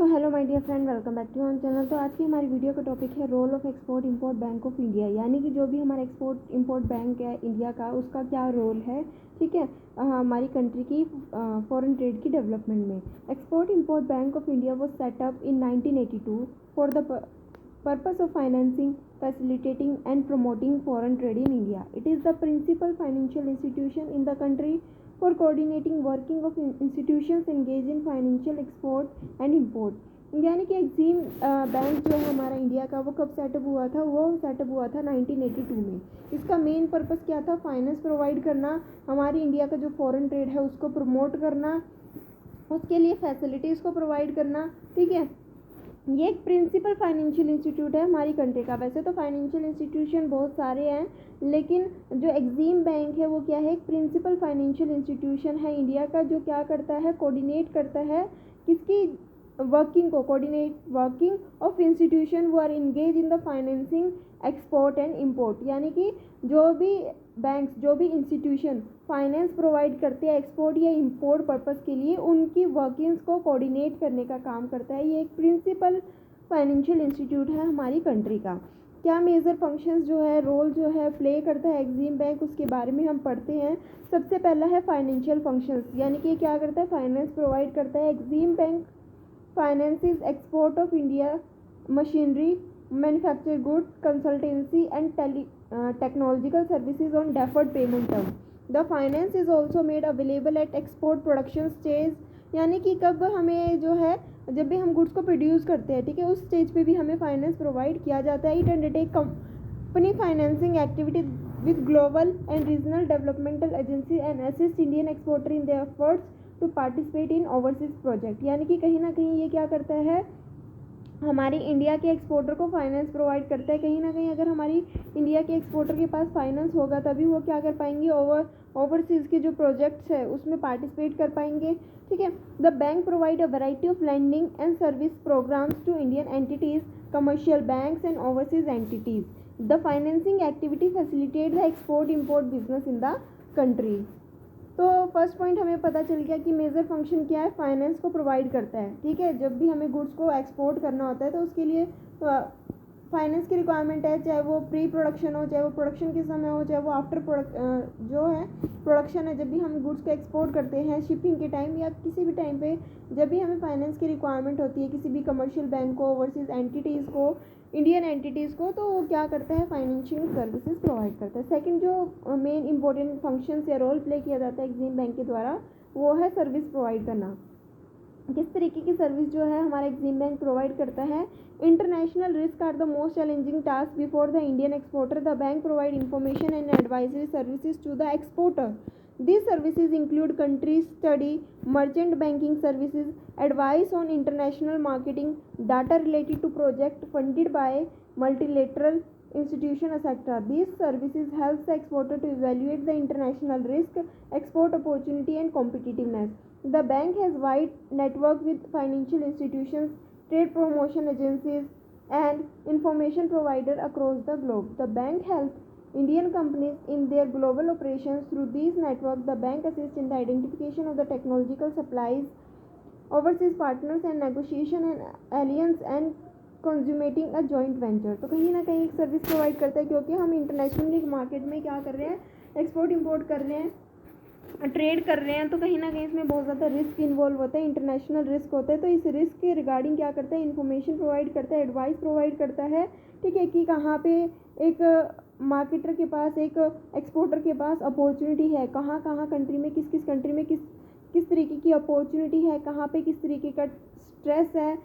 So hello my dear friend, welcome back to our channel. तो आज की हमारी वीडियो का टॉपिक है role of export import bank of India, यानी कि जो भी हमारा एक्सपोर्ट इंपोर्ट बैंक है इंडिया का, उसका क्या रोल है। ठीक है, हमारी कंट्री की फॉरेन ट्रेड की डेवलपमेंट में। Export import bank of India was set up in 1982 for the purpose of financing, facilitating and promoting foreign trade in India. It is the principal financial institution in the country for coordinating working of institutions engaged in financial export and import. यानी कि Exim bank जो है हमारा India का, वो कब setup हुआ था? वो सेटअप हुआ था 1982 में। इसका मेन पर्पस क्या था? फाइनेंस प्रोवाइड करना, हमारी इंडिया का जो फॉरेन ट्रेड है उसको प्रमोट करना, उसके लिए फैसिलिटीज़ को प्रोवाइड करना। ठीक है, ये एक प्रिंसिपल फाइनेंशियल इंस्टीट्यूट है हमारी कंट्री का। वैसे तो फाइनेंशियल इंस्टीट्यूशन बहुत सारे हैं, लेकिन जो एक्सिम बैंक है वो क्या है? एक प्रिंसिपल फाइनेंशियल इंस्टीट्यूशन है इंडिया का, जो क्या करता है? कोऑर्डिनेट करता है किसकी वर्किंग को? Coordinate working of institution who are engage in the financing export and import. यानी कि जो भी बैंक्स, जो भी इंस्टीट्यूशन फाइनेंस प्रोवाइड करते हैं एक्सपोर्ट या इंपोर्ट पर्पस के लिए, उनकी वर्किंग्स को कोऑर्डिनेट करने का काम करता है। ये एक प्रिंसिपल फाइनेंशियल इंस्टीट्यूट है हमारी कंट्री का। क्या मेजर फंक्शंस जो है, रोल जो है प्ले करता है एक्सिम बैंक, उसके बारे में हम पढ़ते हैं। सबसे पहला है फाइनेंशियल फंक्शंस, यानी कि क्या करता है? फाइनेंस प्रोवाइड करता है। Exim bank finances export of India machinery, manufactured goods, consultancy and technological services on deferred payment term. The finance is also made available at export production stage, यानी कि कब हमें जो है, जब भी हम गुड्स को प्रोड्यूस करते हैं, ठीक है, उस स्टेज पे भी हमें फाइनेंस प्रोवाइड किया जाता है। It undertake company financing activity with global and regional developmental agency and assist Indian exporter in their efforts to participate in overseas project. यानी कि कहीं ना कहीं ये क्या करता है? हमारी इंडिया के एक्सपोर्टर को फाइनेंस प्रोवाइड करता है। कहीं ना कहीं अगर हमारी इंडिया के एक्सपोर्टर के पास फाइनेंस होगा तभी वो क्या कर पाएंगे? ओवरसीज़ के जो प्रोजेक्ट्स है उसमें पार्टिसिपेट कर पाएंगे। ठीक है, the bank provide a variety of lending and service programmes to Indian entities, commercial banks and overseas entities. The financing activity facilitate the export import business in the country. तो first point हमें पता चल गया कि major function क्या है? Finance को provide करता है। ठीक है, जब भी हमें गुड्स को एक्सपोर्ट करना होता है तो उसके लिए फाइनेंस की रिक्वायरमेंट है, चाहे वो प्री प्रोडक्शन हो, चाहे वो प्रोडक्शन के समय हो, चाहे वो आफ्टर जो है प्रोडक्शन है। जब भी हम गुड्स को एक्सपोर्ट करते हैं शिपिंग के टाइम या किसी भी टाइम पे, जब भी हमें फाइनेंस की रिक्वायरमेंट होती है किसी भी कमर्शियल बैंक को, ओवरसीज एंटिटीज़ को, इंडियन एंटिटीज़ को, तो वो क्या करता है? फाइनेंशियल सर्विसेज प्रोवाइड करता है। सेकंड जो मेन इंपॉर्टेंट फंक्शंस या रोल प्ले किया जाता है एक्सिम बैंक के द्वारा, वो है सर्विस प्रोवाइड करना। किस तरीके की सर्विस जो है हमारा एक्सिम बैंक प्रोवाइड करता है? International risk are the most challenging task before the Indian exporter. The bank provide information and advisory services to the exporter. These services include country study, merchant banking services, advice on international marketing, data related to project funded by multilateral institution, etc. These services help the exporter to evaluate the international risk, export opportunity and competitiveness. The bank has wide network with financial institutions, trade promotion agencies and information provider across the globe. The bank helps Indian companies in their global operations. Through these networks, the bank assists in the identification of the technological supplies, overseas partners and negotiation and alliance and consummating a joint venture. तो कहीं ना कहीं एक service provide करता है, क्योंकि हम internationally market में क्या कर रहे हैं? एक्सपोर्ट इंपोर्ट कर रहे हैं, ट्रेड कर रहे हैं, तो कहीं ना कहीं इसमें बहुत ज़्यादा रिस्क इन्वॉल्व होता है, इंटरनेशनल रिस्क होता है। तो इस रिस्क के रिगार्डिंग क्या करता है? इन्फॉर्मेशन प्रोवाइड करता है, एडवाइस प्रोवाइड करता है। ठीक है, कि कहाँ पे एक मार्केटर के पास, एक एक्सपोर्टर के पास अपॉर्चुनिटी है, कहाँ कहाँ कंट्री में, किस किस कंट्री में किस तरीके की अपॉर्चुनिटी है, कहाँ पे किस तरीके का स्ट्रेस है,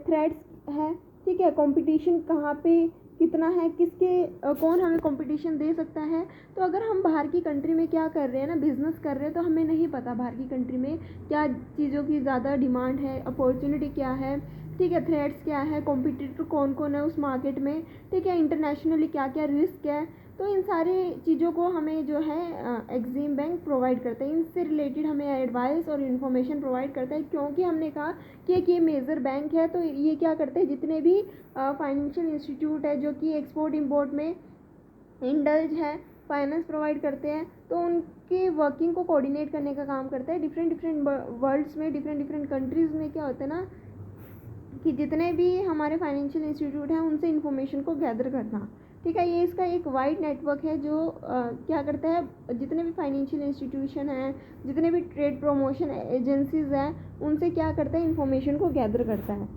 थ्रेट्स है। ठीक है, कंपटीशन कहाँ पे कितना है, किसके कौन हमें कंपटीशन दे सकता है। तो अगर हम बाहर की कंट्री में क्या कर रहे हैं ना, बिजनेस कर रहे हैं, तो हमें नहीं पता बाहर की कंट्री में क्या चीज़ों की ज़्यादा डिमांड है, अपॉर्चुनिटी क्या है। ठीक है, थ्रेट्स क्या है, कॉम्पिटिटर कौन कौन है उस मार्केट में। ठीक है, इंटरनेशनली क्या क्या रिस्क है। तो इन सारी चीज़ों को हमें जो है एक्सिम बैंक प्रोवाइड करता है। इनसे रिलेटेड हमें एडवाइस और इन्फॉर्मेशन प्रोवाइड करता है, क्योंकि हमने कहा कि एक ये मेजर बैंक है। तो ये क्या करते हैं? जितने भी फाइनेंशियल इंस्टीट्यूट है जो कि एक्सपोर्ट इंपोर्ट में इंडल्ज है, फाइनेंस प्रोवाइड करते हैं, तो उनकी वर्किंग को कोऑर्डिनेट करने का काम करता है। डिफरेंट वर्ल्ड्स में, डिफरेंट कंट्रीज़ में क्या होता है ना, कि जितने भी हमारे फाइनेंशियल इंस्टीट्यूट हैं उनसे इन्फॉर्मेशन को गैदर करना, ठीक है। ये इसका एक वाइड नेटवर्क है जो क्या करता है, जितने भी फाइनेंशियल इंस्टीट्यूशन हैं, जितने भी ट्रेड प्रमोशन एजेंसीज हैं, उनसे क्या करता है, इन्फॉर्मेशन को गैदर करता है,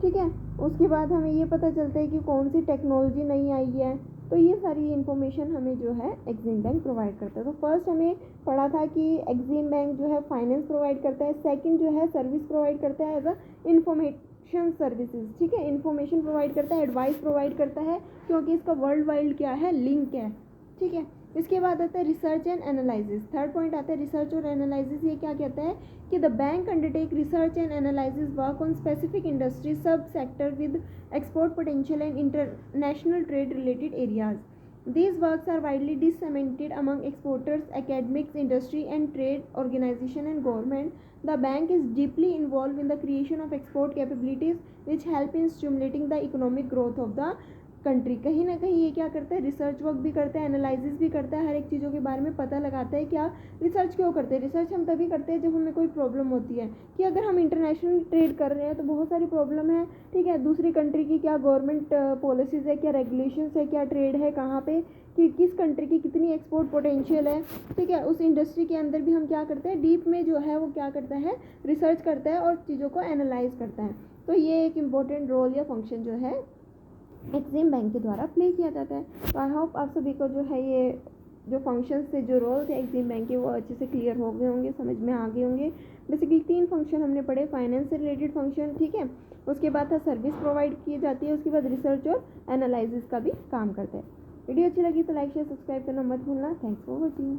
ठीक है। उसके बाद हमें ये पता चलता है कि कौन सी टेक्नोलॉजी नई आई है, तो ये सारी इन्फॉर्मेशन हमें जो है एक्सिम बैंक प्रोवाइड करता है। तो फर्स्ट हमें पढ़ा था कि एक्सिम बैंक जो है फाइनेंस प्रोवाइड करता है, सेकंड जो है सर्विस प्रोवाइड करता है एज अ इन्फॉर्मेशन सर्विसेज, ठीक है। इन्फॉर्मेशन प्रोवाइड करता है, एडवाइस प्रोवाइड करता है, क्योंकि इसका वर्ल्ड वाइड क्या है, लिंक है, ठीक है। इसके बाद आता है research and analysis. Third point आता है रिसर्च और एनालिसिस। ये क्या कहता है कि the bank undertake research and analysis work on specific industry sub sector with export potential and international trade related areas. These works are widely disseminated among exporters, academics, industry and trade organization and government. The bank is deeply involved in the creation of export capabilities which help in stimulating the economic growth of the country. कहीं ना कहीं ये क्या करता है, research work भी करता है, एनालिसिस भी करता है, हर एक चीज़ों के बारे में पता लगाता है। क्या रिसर्च क्यों करते हैं, रिसर्च हम तभी करते हैं जब हमें कोई प्रॉब्लम होती है, कि अगर हम इंटरनेशनल ट्रेड कर रहे हैं तो बहुत सारी प्रॉब्लम है, ठीक है। दूसरी कंट्री की क्या गवर्नमेंट पॉलिसीज़ है, क्या रेगुलेशंस है, क्या ट्रेड है, कहाँ पे कि किस कंट्री की कितनी एक्सपोर्ट पोटेंशियल है, ठीक है। उस इंडस्ट्री के अंदर भी हम क्या करते हैं, डीप में जो है वो क्या करता है, रिसर्च करता है और चीज़ों को एनालाइज करता है। तो ये एक इम्पॉर्टेंट रोल या फंक्शन जो है एक्सिम बैंक के द्वारा प्ले किया जाता है। तो आई होप आप सभी को जो है ये जो फंक्शंस थे, जो रोल थे एक्सिम बैंक के, वो अच्छे से क्लियर हो गए होंगे, समझ में आ गए होंगे। बेसिकली 3 फंक्शन हमने पढ़े, फाइनेंस से रिलेटेड फंक्शन, ठीक है। उसके बाद था सर्विस प्रोवाइड की जाती है, उसके बाद रिसर्च और एनालिसिस का भी काम करते हैं। वीडियो अच्छी लगी तो लाइक शेयर सब्सक्राइब करना मत भूलना। Thanks for watching.